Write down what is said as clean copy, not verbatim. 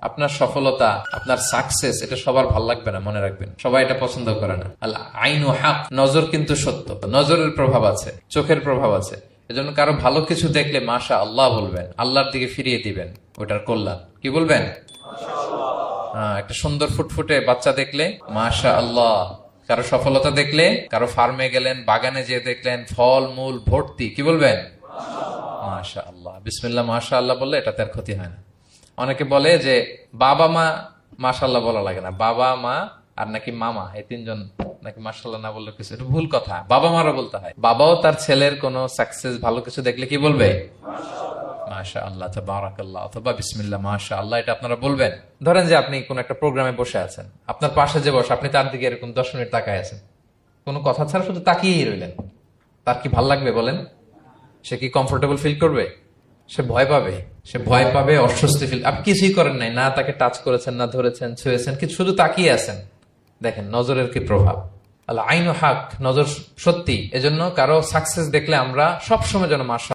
আপনার সফলতা, আপনার সাকসেস, এটা সবার ভাল লাগবে না, মনে রাখবেন। সবাই এটা পছন্দ করে না। আল আইনু হক, নজর কিন্তু সত্য, নজরের প্রভাব আছে, চোখের প্রভাব আছে। এজন্য কারো ভালো কিছু দেখলে মাশা আল্লাহ বলবেন, আল্লাহর দিকে ফিরিয়ে দিবেন ওটার কল্যাণ। কি বলবেন? একটা সুন্দর ফুটফুটে বাচ্চা দেখলে মাশা আল্লাহ। কারো সফলতা দেখলে, কারো ফার্মে গেলেন, বাগানে যেয়ে দেখলেন ফল মূল ভর্তি, কি বলবেন? মাশা আল্লাহ। বিসমিল্লাহ মাশা আল্লাহ বললে এটাতে আর ক্ষতি হয় না। অনেকে বলে যে বাবা মা মাশাআল্লাহ বলা লাগে না, বাবা মা আর নাকি মামা, এই তিনজন নাকি মাশাআল্লাহ না বললে কিছু, এটা ভুল কথা। বাবা মারও বলতে হয়। বাবাও তার ছেলের কোনো সাকসেস, ভালো কিছু দেখলে কি বলবে? মাশা আল্লাহ, তাবারাকাল্লাহ, অথবা বিসমিল্লাহ মাশা আল্লাহ, এটা আপনারা বলবেন। ধরেন যে আপনি কোন একটা প্রোগ্রামে বসে আছেন, আপনার পাশে যে বসে, আপনি তার দিকে এরকম 10 মিনিট তাকায় আছেন, কোনো কথা ছাড়া শুধু তাকিয়েই রইলেন। তার কি ভাল লাগবে বলেন? সে কি কমফোর্টেবল ফিল করবে? সে ভয় পাবে, সে ভয় পাবে, অস্বস্তি ফিল। আপনি কিছুই করেন নাই, না তাকে টাচ করেছেন, না ধরেছেন, ছুঁয়েছেন, কিন্তু শুধু তাকিয়ে আছেন। দেখেন নজরের কি প্রভাব। আল্লাহ আইনু হক, নজর সত্যি। এজন্য কারো সাকসেস দেখলে আমরা সবসময় যেন মাশা